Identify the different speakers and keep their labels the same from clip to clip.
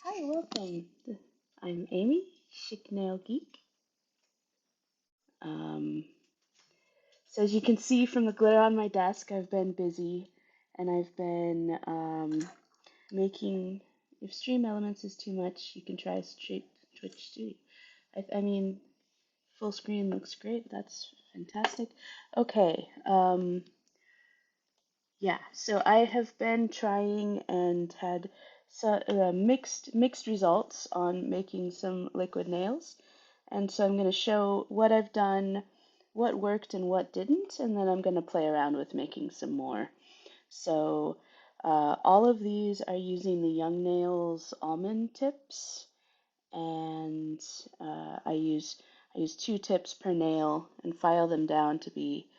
Speaker 1: Hi, welcome. I'm Amy, Chic Nail Geek. Um, so as you can see from the glitter on my desk, I've been busy and I've been making, if Stream Elements is too much, you can try straight Twitch Studio. I mean, full screen looks great. That's fantastic. Okay, yeah, so I have been trying and had mixed results on making some liquid nails. And so I'm going to show what I've done, what worked and what didn't, and then I'm going to play around with making some more. So all of these are using the Young Nails almond tips, and I use 2 tips per nail and file them down to be,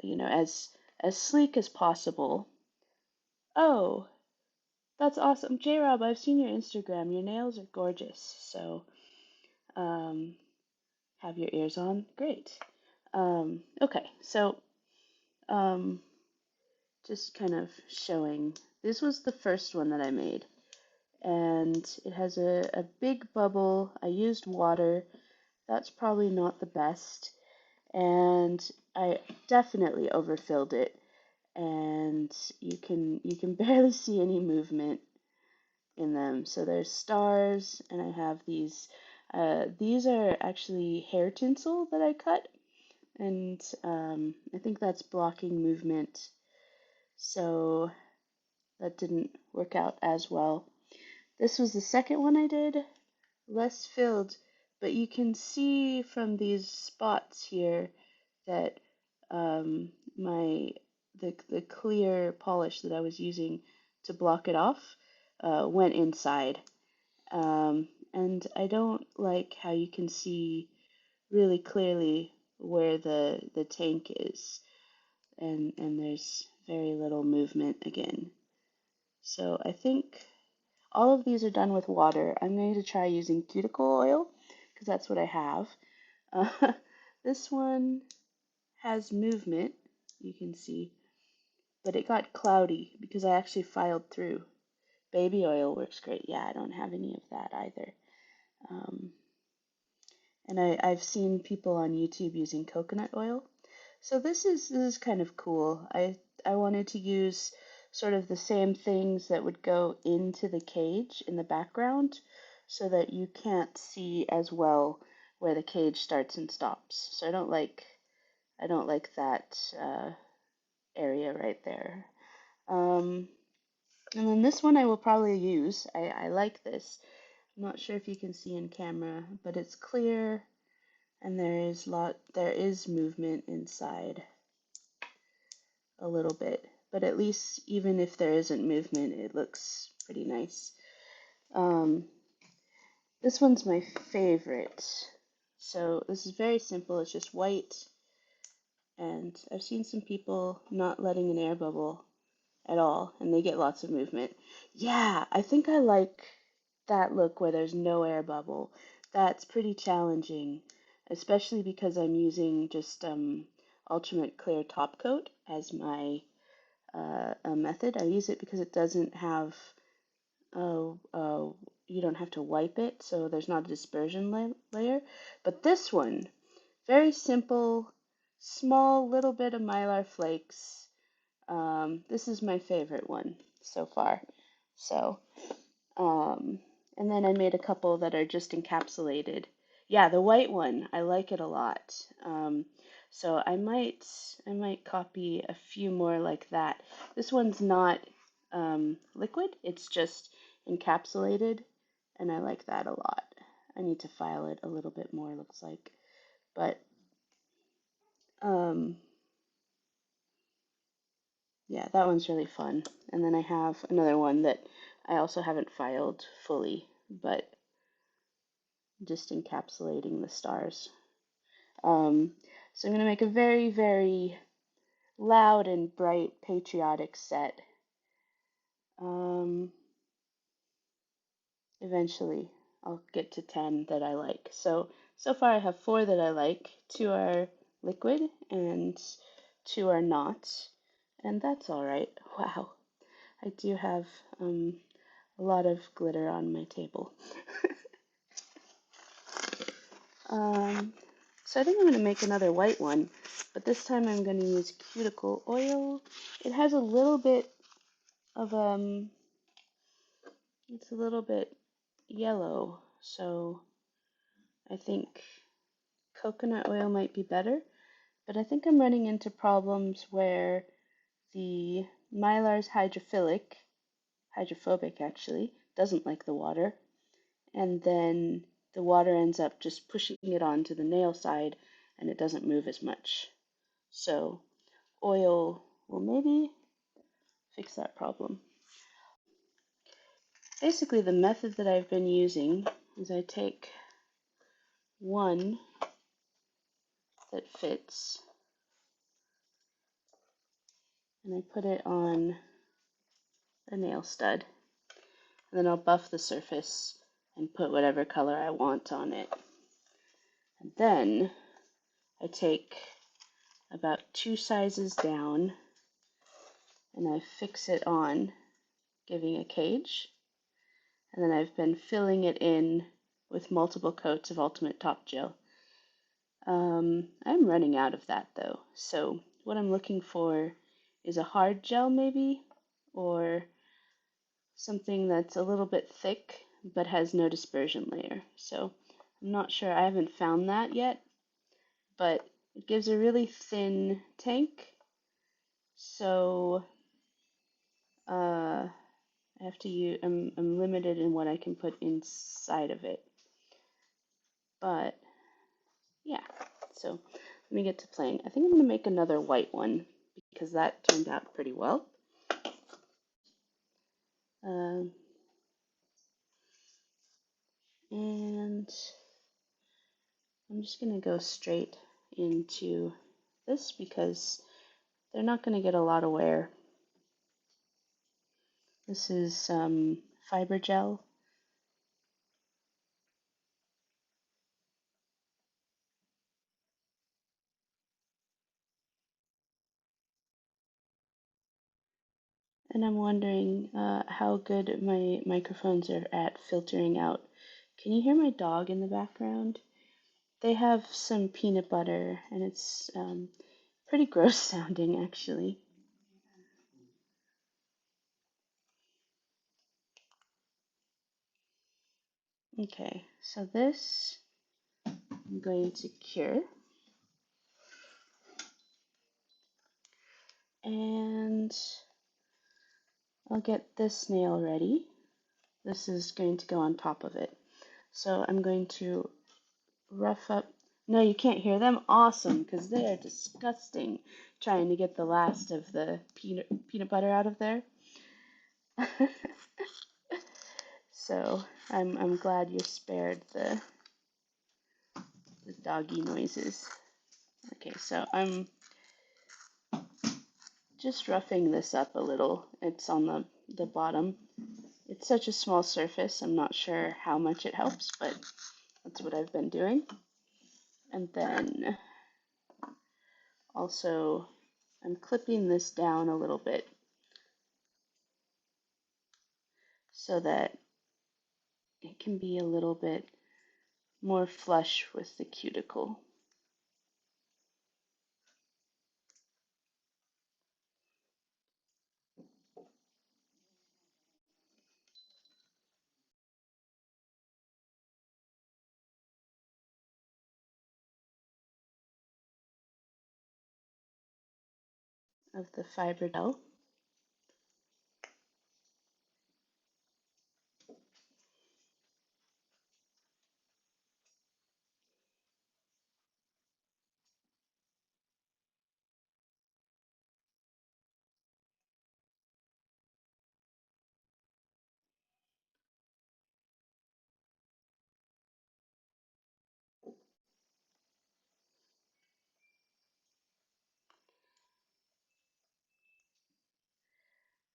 Speaker 1: as sleek as possible. Oh, that's awesome. J Rob, I've seen your Instagram. Your nails are gorgeous. So, um, have your ears on? Great. Okay, so um, just kind of showing. This was the first one that I made, and it has a big bubble. I used water. That's probably not the best, and I definitely overfilled it, and you can barely see any movement in them. So there's stars, and I have these. These are actually hair tinsel that I cut, and I think that's blocking movement. So that didn't work out as well. This was the second one I did, less filled, but you can see from these spots here that um, my the clear polish that I was using to block it off went inside. And I don't like how you can see really clearly where the tank is, and there's very little movement again. So I think all of these are done with water. I'm going to try using cuticle oil because that's what I have. Uh, this one has movement, you can see, but it got cloudy because I actually filed through. Baby oil works great. Yeah, I don't have any of that either. Um, and I've seen people on YouTube using coconut oil. So this is kind of cool. I wanted to use sort of the same things that would go into the cage in the background so that you can't see as well where the cage starts and stops. So I don't like that area right there. Um, and then this one I will probably use. I like this. I'm not sure if you can see in camera, but it's clear and there is movement inside a little bit. But at least even if there isn't movement, it looks pretty nice. Um, this one's my favorite. So this is very simple. It's just white, and I've seen some people not letting an air bubble at all, and they get lots of movement. Yeah, I think I like that look where there's no air bubble. That's pretty challenging, especially because I'm using just ultimate clear top coat as my method. I use it because it doesn't have, oh, you don't have to wipe it, so there's not a dispersion layer. But this one, very simple, small little bit of mylar flakes. This is my favorite one so far. So, um, and then I made a couple that are just encapsulated. Yeah, the white one, I like it a lot. So I might copy a few more like that. This one's not liquid, it's just encapsulated, and I like that a lot. I need to file it a little bit more, looks like. But um, yeah, that one's really fun. And then I have another one that I also haven't filed fully, but just encapsulating the stars. Um, so I'm going to make a very, very loud and bright patriotic set. Um, Eventually, I'll get to 10 that I like. So far I have 4 that I like. 2 are liquid and 2 are not. And that's all right. Wow. I do have a lot of glitter on my table. um, so I think I'm going to make another white one, but this time I'm going to use cuticle oil. It has a little bit of, it's a little bit yellow, so I think coconut oil might be better, but I think I'm running into problems where the mylar's hydrophobic actually, doesn't like the water, and then the water ends up just pushing it onto the nail side and it doesn't move as much. So oil will maybe fix that problem. Basically, the method that I've been using is I take one that fits and I put it on a nail stud, and then I'll buff the surface and put whatever color I want on it. And then I take about 2 sizes down and I fix it on, giving a cage. And then I've been filling it in with multiple coats of Ultimate Top Gel. I'm running out of that though, so what I'm looking for is a hard gel maybe, or something that's a little bit thick but has no dispersion layer. So I'm not sure, I haven't found that yet, but it gives a really thin tank, so I have to use, I'm limited in what I can put inside of it. But yeah, so let me get to playing. I think I'm going to make another white one because that turned out pretty well. Um, and I'm just going to go straight into this because they're not going to get a lot of wear. This is fiber gel. And I'm wondering how good my microphones are at filtering out. Can you hear my dog in the background? They have some peanut butter, and it's pretty gross sounding actually. Okay, so this I'm going to cure, and I'll get this nail ready. This is going to go on top of it. So I'm going to rough up. No, you can't hear them? Awesome, because they are disgusting. Trying to get the last of the peanut butter out of there. So I'm glad you're spared the doggy noises. Okay, so I'm just roughing this up a little. It's on the bottom. It's such a small surface, I'm not sure how much it helps, but that's what I've been doing. And then also I'm clipping this down a little bit so that it can be a little bit more flush with the cuticle. Of the fiber gel.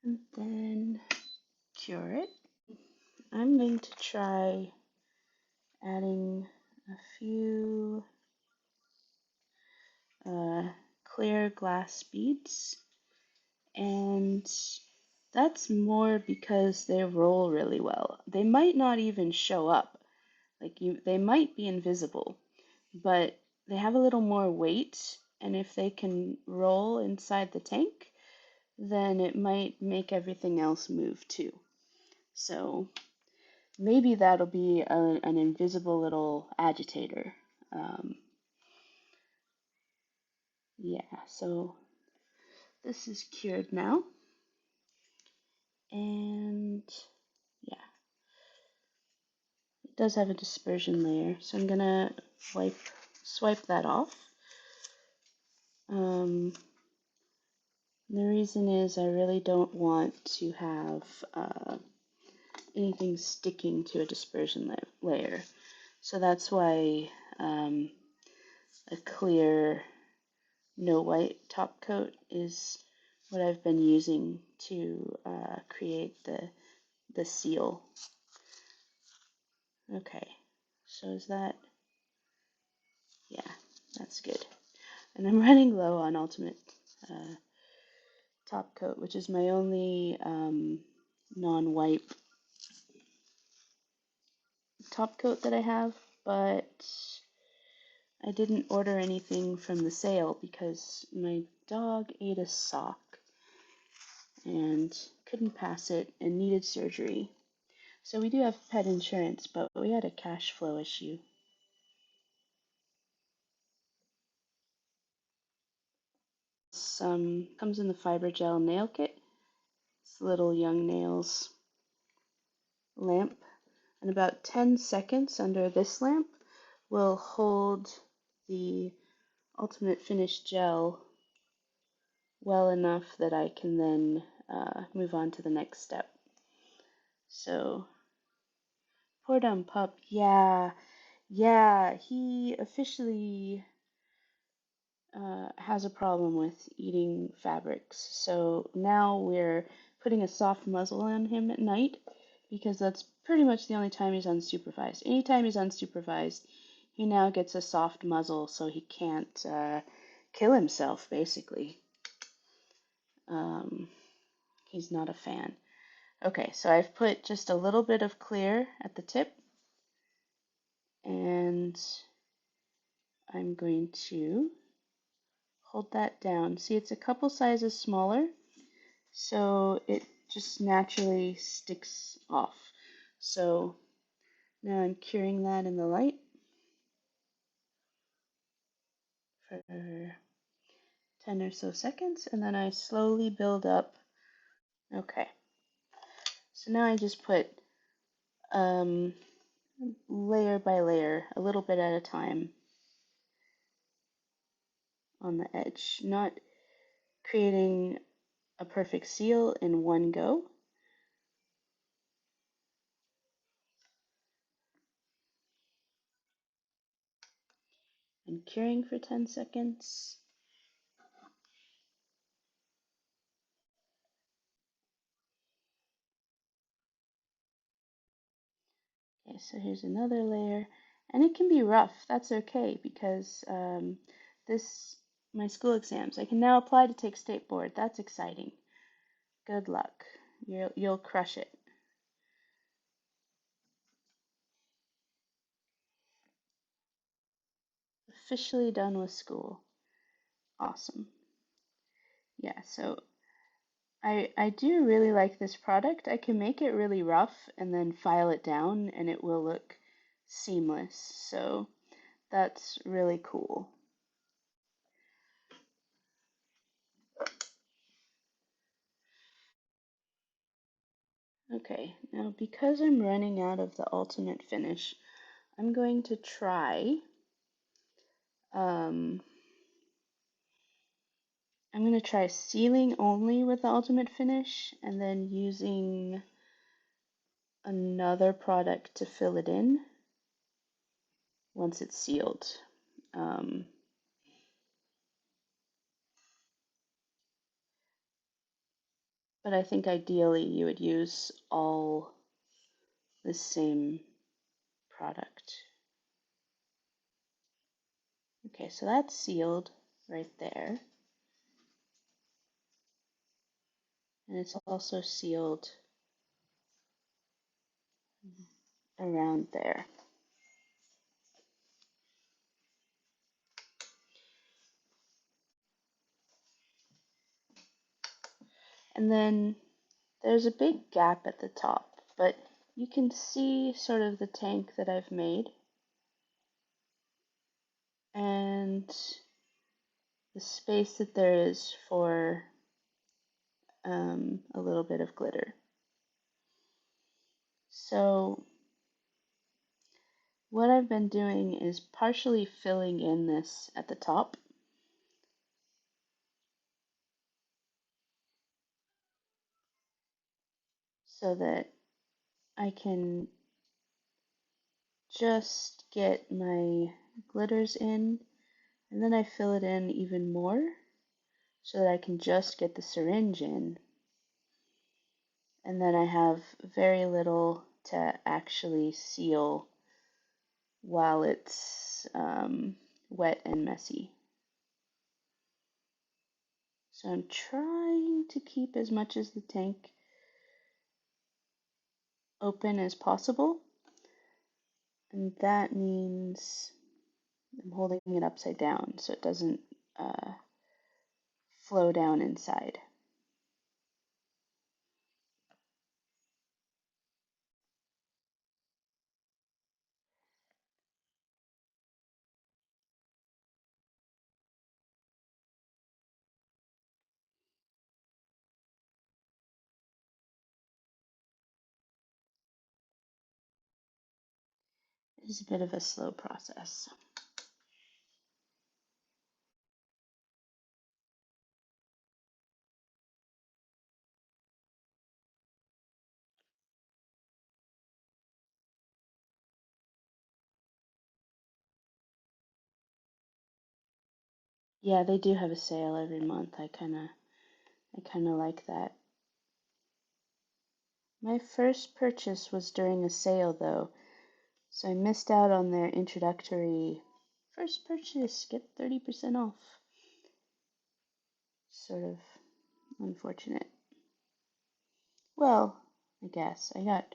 Speaker 1: And then cure it. I'm going to try adding a few clear glass beads and That's more because they roll really well. They might not even show up. They might be invisible, but they have a little more weight, and if they can roll inside the tank, then it might make everything else move too. So maybe that'll be an invisible little agitator. Um, yeah, so this is cured now, and yeah, it does have a dispersion layer, so I'm gonna swipe that off. The reason is I really don't want to have anything sticking to a dispersion layer. So that's why a clear, no white top coat is what I've been using to create the seal. Okay, so is that, yeah, that's good. And I'm running low on ultimate uh, top coat, which is my only non-wipe top coat that I have, but I didn't order anything from the sale because my dog ate a sock and couldn't pass it and needed surgery. So we do have pet insurance, but we had a cash flow issue. Some comes in the fiber gel nail kit. It's little young nails lamp, and about 10 seconds under this lamp will hold the ultimate finish gel well enough that I can then move on to the next step. So, poor dumb pup, yeah, he officially has a problem with eating fabrics. So now we're putting a soft muzzle on him at night because that's pretty much the only time he's unsupervised. Anytime he's unsupervised, he now gets a soft muzzle so he can't kill himself, basically. Um, he's not a fan. Okay, so I've put just a little bit of clear at the tip, and I'm going to hold that down. See, it's a couple sizes smaller, so it just naturally sticks off. So now I'm curing that in the light for 10 or so seconds, and then I slowly build up. Okay, so now I just put um, layer by layer, a little bit at a time on the edge, not creating a perfect seal in one go. And curing for 10 seconds. Okay, so here's another layer, and it can be rough. That's okay because this my school exams. I can now apply to take state board. That's exciting. Good luck. You'll crush it. Officially done with school. Awesome. Yeah, so I do really like this product. I can make it really rough and then file it down and it will look seamless. So that's really cool. Okay, now because I'm running out of the ultimate finish, I'm going to try, um, I'm going to try sealing only with the ultimate finish and then using another product to fill it in once it's sealed. Um, but I think ideally you would use all the same product. Okay, so that's sealed right there. and it's also sealed around there. And then there's a big gap at the top, but you can see sort of the tank that I've made and the space that there is for a little bit of glitter. So what I've been doing is partially filling in this at the top so that I can just get my glitters in, and then I fill it in even more so that I can just get the syringe in, and then I have very little to actually seal while it's wet and messy. So I'm trying to keep as much as the tank open as possible, and that means I'm holding it upside down so it doesn't uh, flow down inside. It's a bit of a slow process. Yeah, they do have a sale every month. I kinda like that. My first purchase was during a sale though, so I missed out on their introductory first purchase, get 30% off. Sort of unfortunate. Well, I guess I got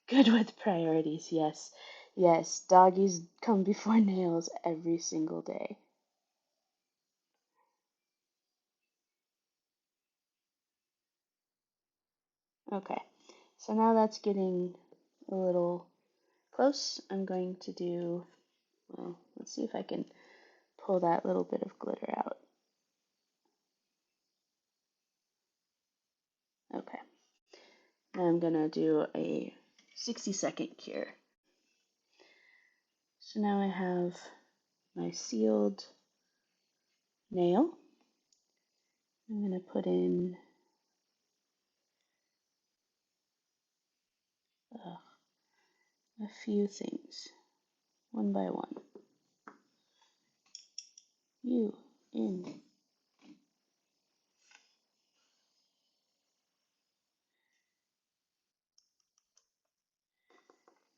Speaker 1: good with priorities, yes. Yes, doggies come before nails every single day. Okay, so now that's getting a little close. I'm going to do, well, let's see if I can pull that little bit of glitter out. Okay, now I'm gonna do a 60-second cure. So now I have my sealed nail. I'm gonna put in a few things, one by one. You in.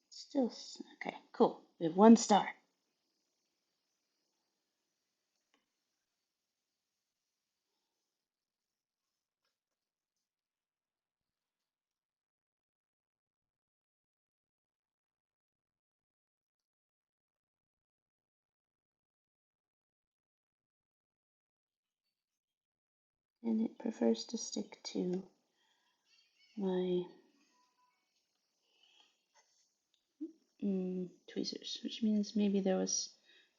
Speaker 1: Still, okay, cool. We have 1 star. And it prefers to stick to my tweezers, which means maybe there was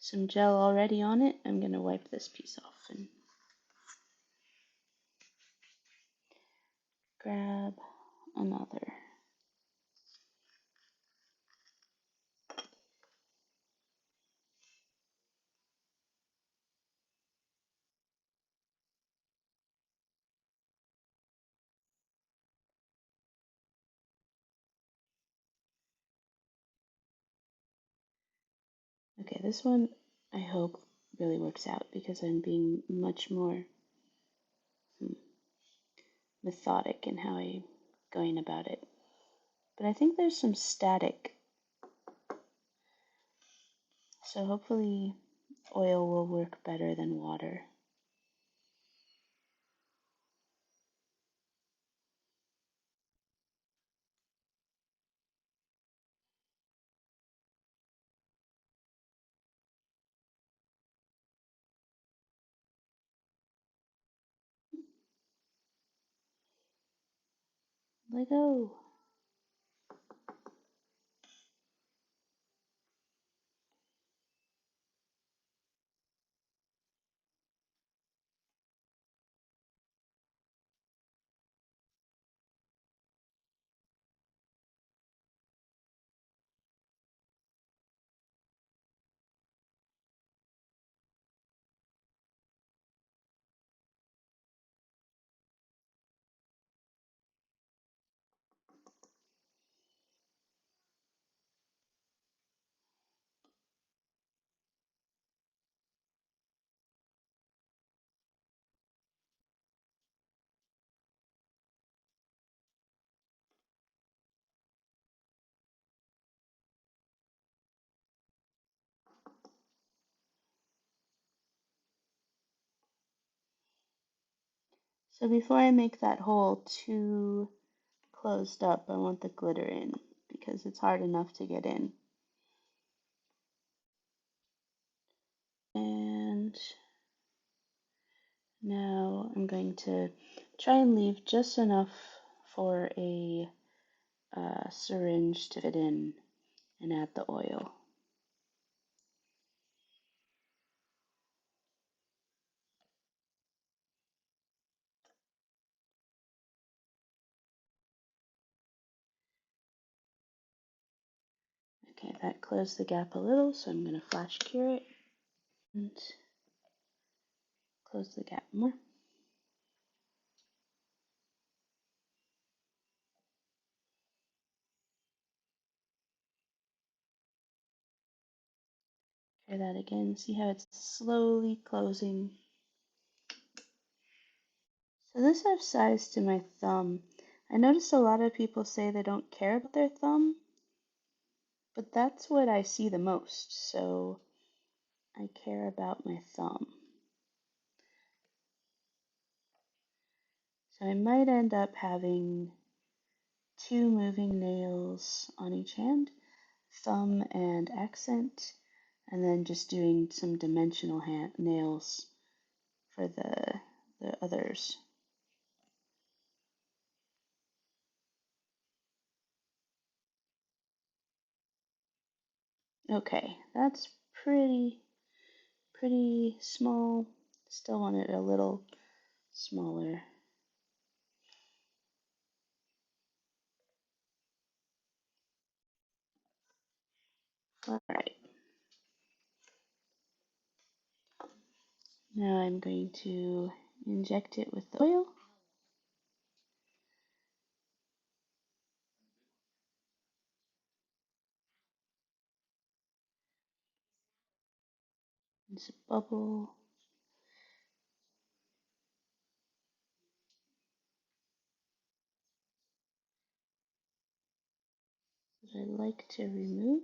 Speaker 1: some gel already on it. I'm gonna wipe this piece off and grab another. Okay, this one I hope really works out because I'm being much more methodic in how I'm going about it. But I think there's some static, so hopefully oil will work better than water. Let go. So before I make that hole too closed up, I want the glitter in because it's hard enough to get in. And now I'm going to try and leave just enough for a syringe to fit in and add the oil. Okay, that closed the gap a little, so I'm going to flash cure it and close the gap more. Try that again. See how it's slowly closing. So this I've sized to my thumb. I noticed a lot of people say they don't care about their thumb, but that's what I see the most, so I care about my thumb. So I might end up having 2 moving nails on each hand, thumb and accent, and then just doing some dimensional nails for the others. Okay, that's pretty small. Still want it a little smaller. All right. Now I'm going to inject it with the oil. It's a bubble. That I like to remove.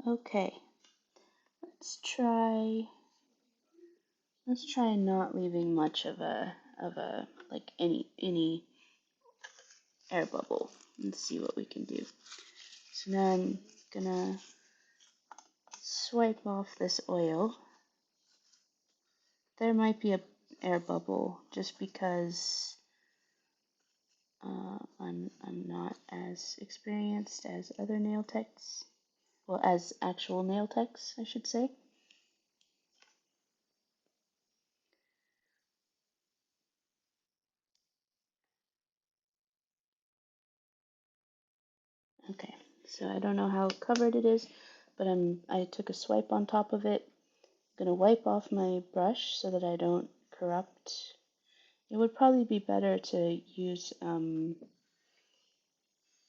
Speaker 1: Okay, let's try not leaving much of a like any air bubble and see what we can do. So now I'm gonna swipe off this oil. There might be a air bubble just because I'm not as experienced as other nail techs. Well, as actual nail techs, I should say. Okay, so I don't know how covered it is, but I took a swipe on top of it. I'm gonna wipe off my brush so that I don't corrupt. It would probably be better to use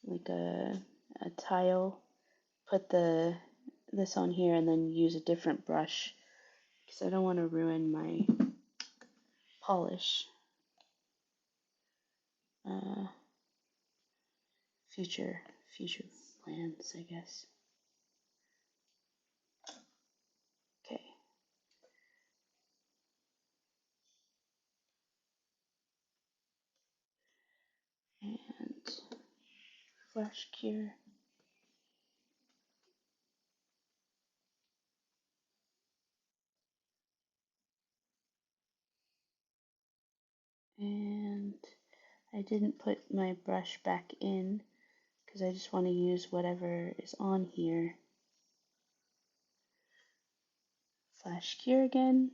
Speaker 1: like a tile, put this on here and then use a different brush because I don't want to ruin my polish. Uh, future plans, I guess. Okay. And flash cure. And I didn't put my brush back in because I just want to use whatever is on here. Flash cure again.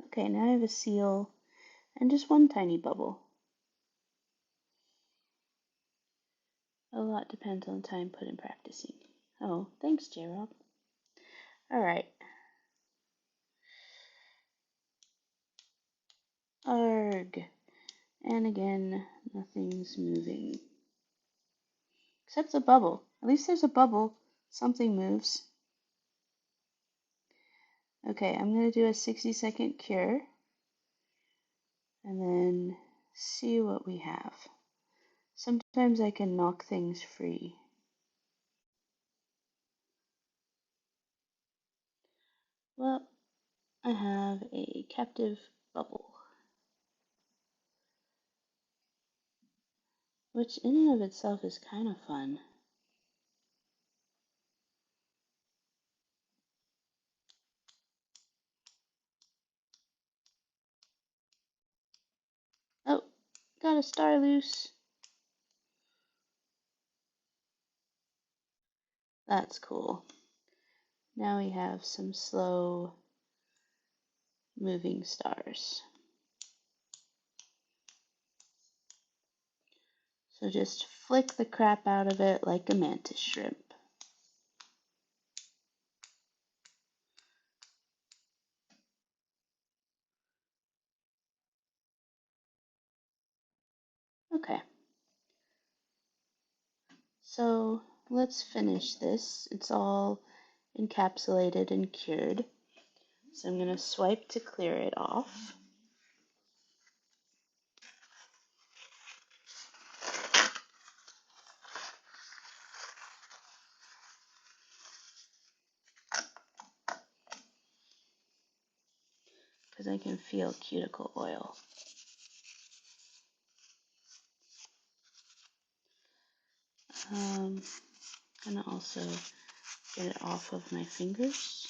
Speaker 1: Okay, now I have a seal and just one tiny bubble. A lot depends on the time put in practicing. Oh, thanks, J-Rob. Alright. Arg. And again, nothing's moving. Except the bubble. At least there's a bubble. Something moves. Okay, I'm going to do a 60-second cure. And then see what we have. Sometimes I can knock things free. Well, I have a captive bubble, which in and of itself is kind of fun. Oh, got a star loose. That's cool. Now we have some slow moving stars. So just flick the crap out of it like a mantis shrimp. Okay. So let's finish this. It's all encapsulated and cured. So I'm going to swipe to clear it off. Because I can feel cuticle oil. I'm going to also get it off of my fingers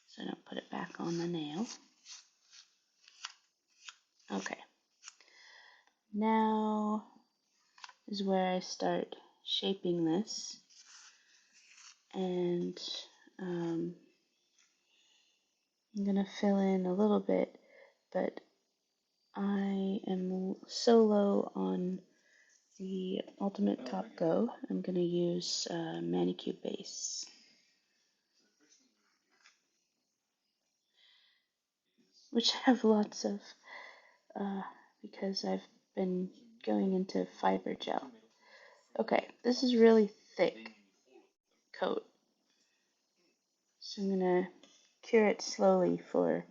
Speaker 1: so I don't put it back on the nail. Okay. Now is where I start shaping this. And I'm going to fill in a little bit, but I am so low on the Ultimate Top Go, I'm going to use Manicube Base, which I have lots of because I've been going into fiber gel. Okay, this is really thick coat, so I'm going to cure it slowly for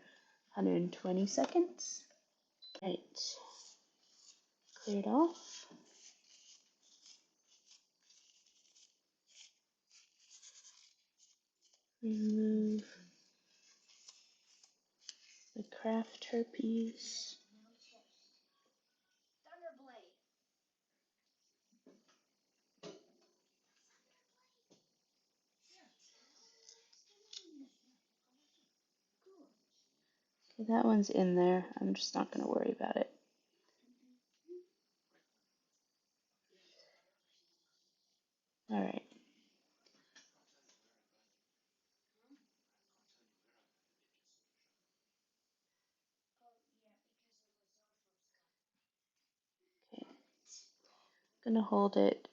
Speaker 1: 120 seconds. Right, clear it off. Remove the craft herpes. Okay, that one's in there. I'm just not going to worry about it. Alright. Okay. I'm going to hold it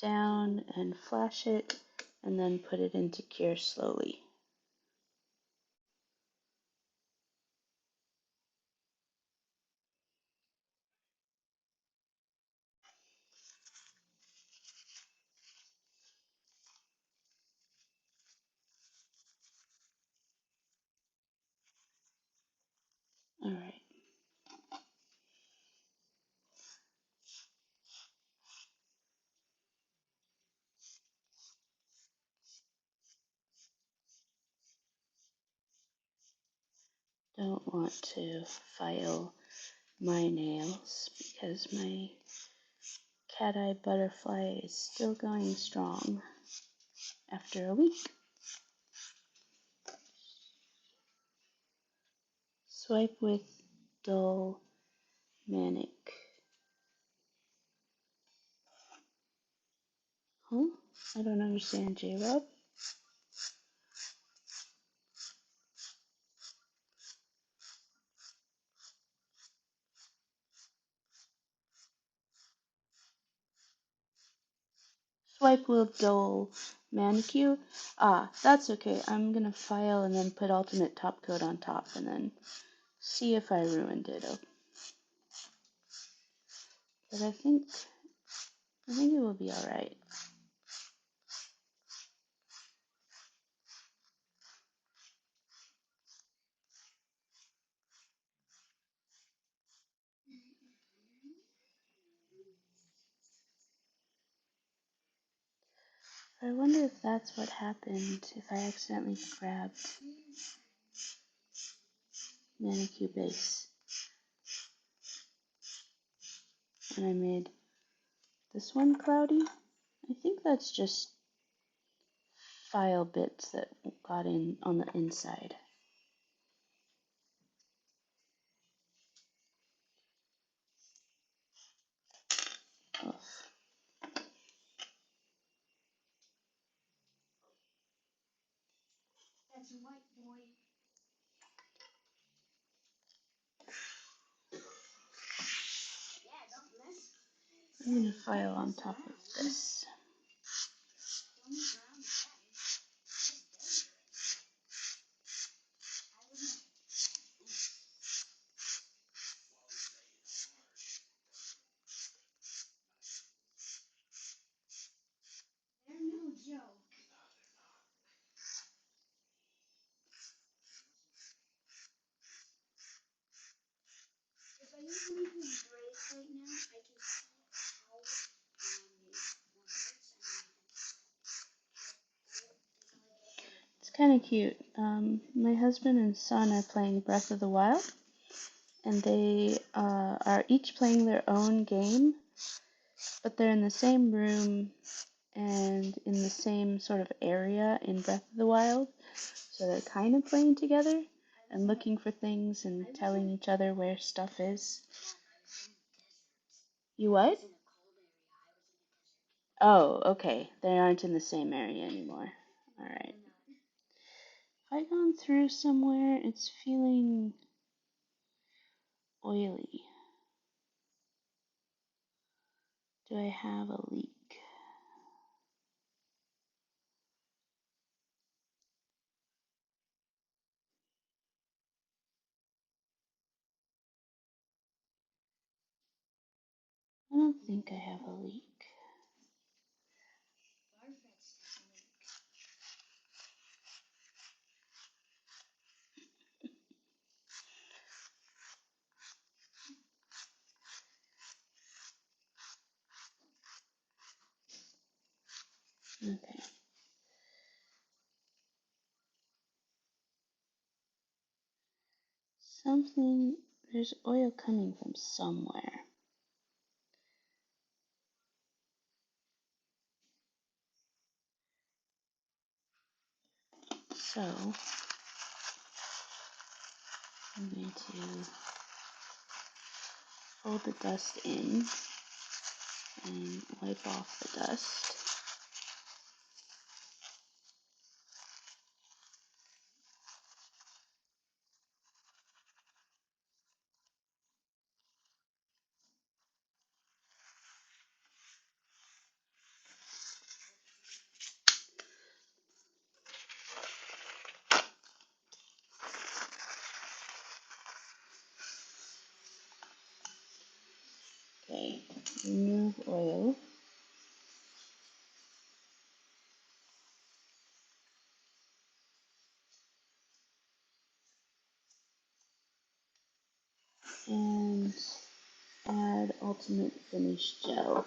Speaker 1: down and flash it and then put it into cure slowly. Alright. Don't want to file my nails because my cat eye butterfly is still going strong after a week. Swipe with dull manic. Huh? I don't understand, J-Rob. Swipe will dull manicure. Ah, that's okay. I'm gonna file and then put alternate top coat on top and then see if I ruined it. But I think it will be alright. I wonder if that's what happened if I accidentally grabbed manicure base and I made this one cloudy. I think that's just file bits that got in on the inside. Ugh. I'm gonna file on top of this. It's kind of cute. My husband and son are playing Breath of the Wild, and they are each playing their own game, but they're in the same room and in the same sort of area in Breath of the Wild. So they're kind of playing together and looking for things and telling each other where stuff is. You what? Oh, okay. They aren't in the same area anymore. Alright. If I gone through somewhere, it's feeling oily. Do I have a leak? I don't think I have a leak. Okay. Something, there's oil coming from somewhere. So, I'm going to fold the dust in and wipe off the dust. Okay, remove oil. And add ultimate finish gel.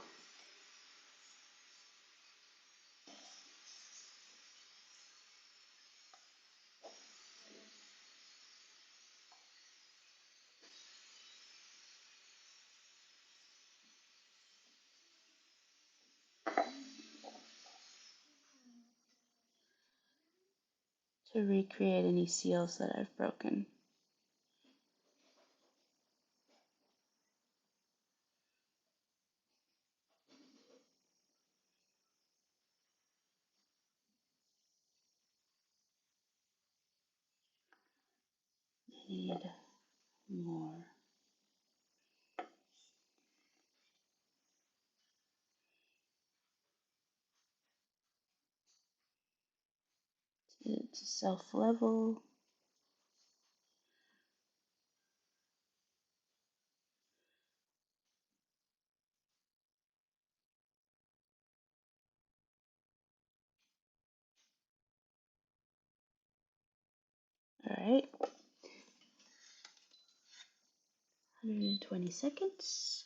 Speaker 1: to recreate any seals that I've broken. Need more. To self-level. Alright, 120 seconds.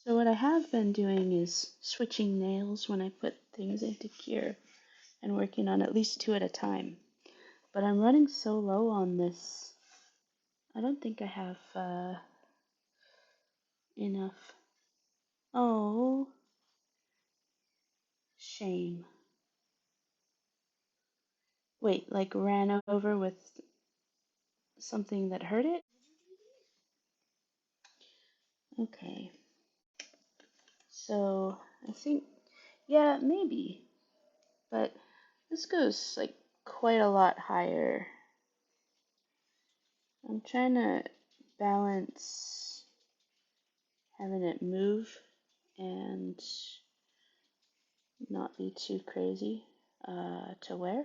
Speaker 1: So what I have been doing is switching nails when I put things into cure and working on at least 2 at a time. But I'm running so low on this. I don't think I have enough. Oh, shame. Wait, like ran over with something that hurt it? Okay. So I think, yeah, maybe. But this goes like quite a lot higher. I'm trying to balance having it move and not be too crazy to wear.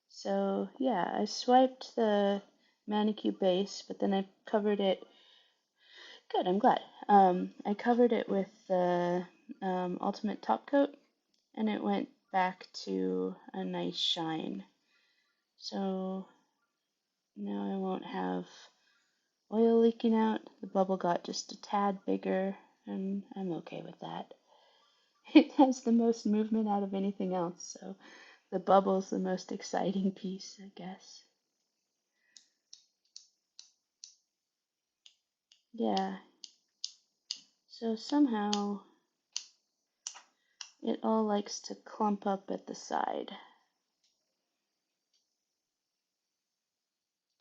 Speaker 1: So yeah, I swiped the manicure base, but then I covered it. Good, I'm glad. I covered it with the ultimate top coat, and it went back to a nice shine. So now I won't have oil leaking out. The bubble got just a tad bigger, and I'm okay with that. It has the most movement out of anything else, so the bubble's the most exciting piece, I guess. Yeah, so somehow it all likes to clump up at the side.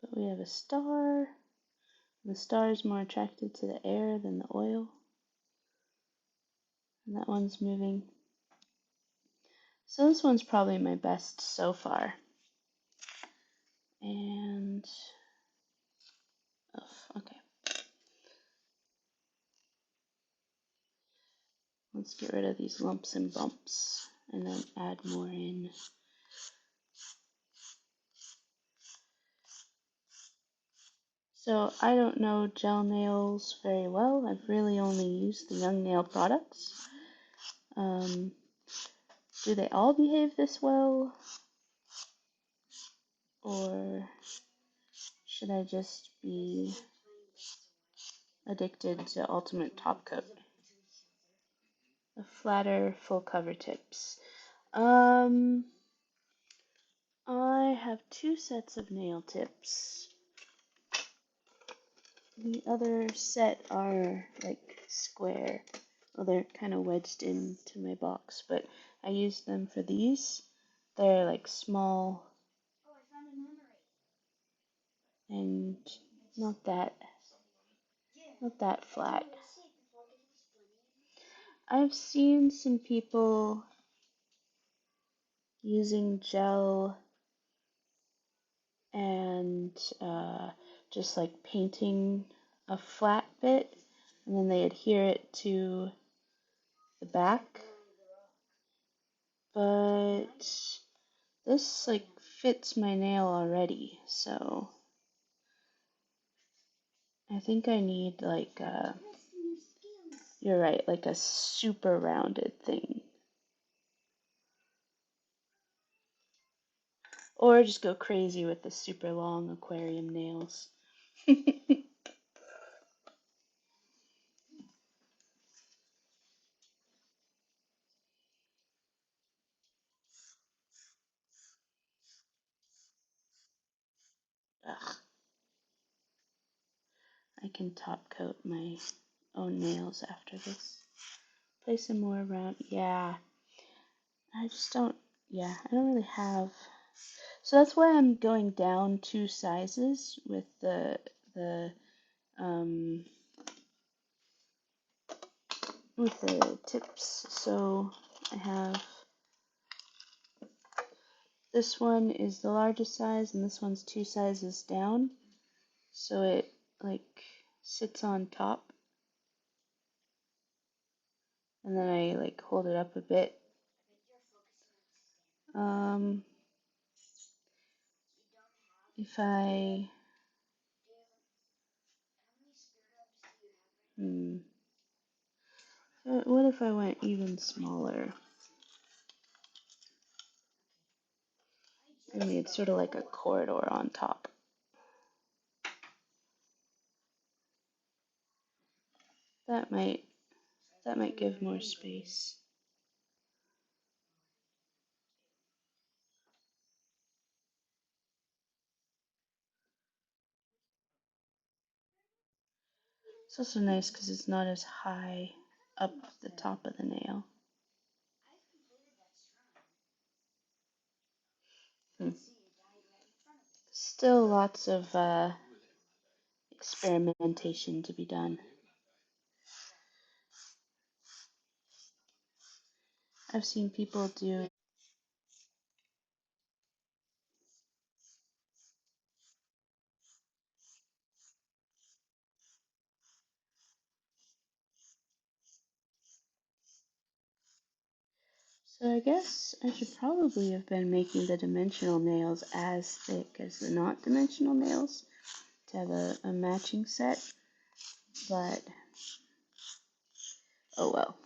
Speaker 1: But we have a star. The star is more attracted to the air than the oil. And that one's moving. So this one's probably my best so far. And, oh, okay. Let's get rid of these lumps and bumps and then add more in. So I don't know gel nails very well. I've really only used the Young Nail products. Do they all behave this well? Or should I just be addicted to Ultimate Top Coat? The flatter full cover tips. I have 2 sets of nail tips. The other set are like square. Well, they're kind of wedged into my box, but I use them for these. They're like small and not that not that flat. I've seen some people using gel and just like painting a flat bit, and then they adhere it to the back. But this like fits my nail already, so I think I need like you're right, like a super rounded thing. Or just go crazy with the super long aquarium nails. can top coat my own nails after this. Place some more around. Yeah, I just don't. Yeah, I don't really have. So that's why I'm going down 2 sizes with the um with the tips. So I have this one is the largest size, and this one's 2 sizes down. So it like sits on top, and then I like hold it up a bit. Um, if I hmm, what if I went even smaller? I mean, it's sort of like a corridor on top. That might give more space. It's also nice because it's not as high up the top of the nail. Hmm. Still lots of experimentation to be done. I've seen people do. So I guess I should probably have been making the dimensional nails as thick as the not dimensional nails to have a matching set, but oh well.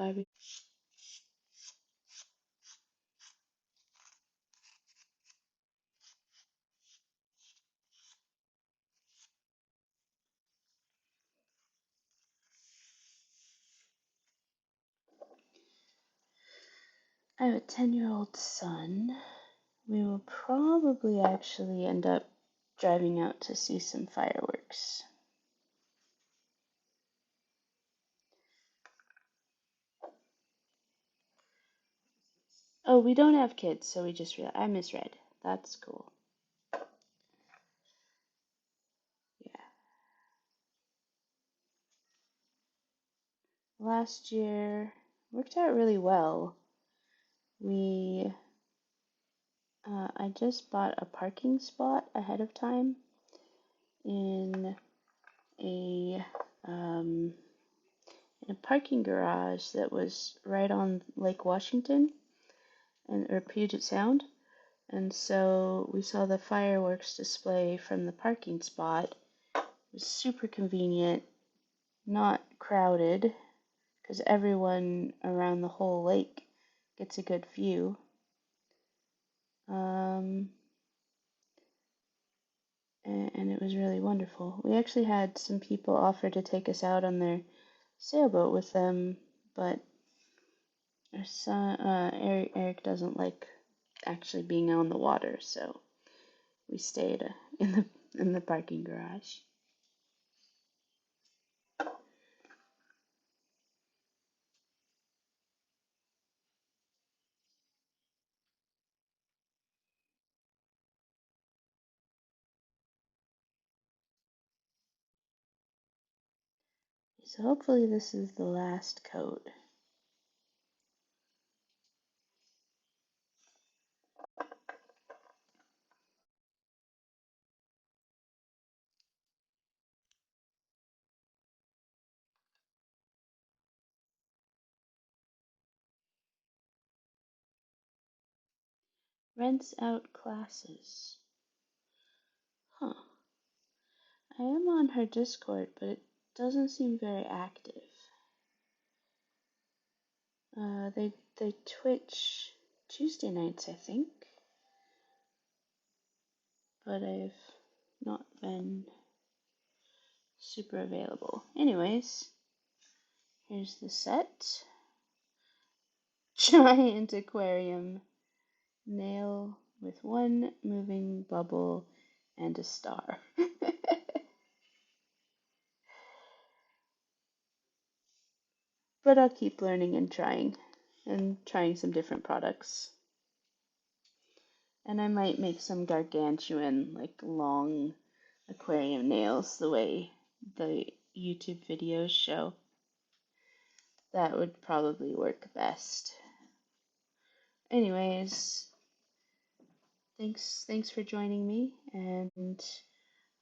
Speaker 1: Barbie. I have a 10-year-old son. We will probably actually end up driving out to see some fireworks. Oh, we don't have kids, so we just realized I misread. That's cool. Yeah. Last year worked out really well. We I just bought a parking spot ahead of time in a um, in a parking garage that was right on Lake Washington or Puget Sound. And so we saw the fireworks display from the parking spot. It was super convenient, not crowded, because everyone around the whole lake gets a good view. Um, and it was really wonderful. We actually had some people offer to take us out on their sailboat with them, but our son, Eric doesn't like actually being on the water, so we stayed in the parking garage. So hopefully this is the last coat. Rents out classes. Huh. I am on her Discord, but it doesn't seem very active. They Twitch Tuesday nights, I think, but I've not been super available. Anyways, Here's the set. Giant aquarium nail with one moving bubble and a star. But I'll keep learning and trying some different products. And I might make some gargantuan, like long aquarium nails the way the YouTube videos show. That would probably work best. Anyways, thanks for joining me, and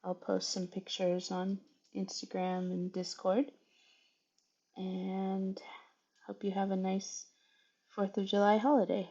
Speaker 1: I'll post some pictures on Instagram and Discord. And hope you have a nice 4th of July holiday.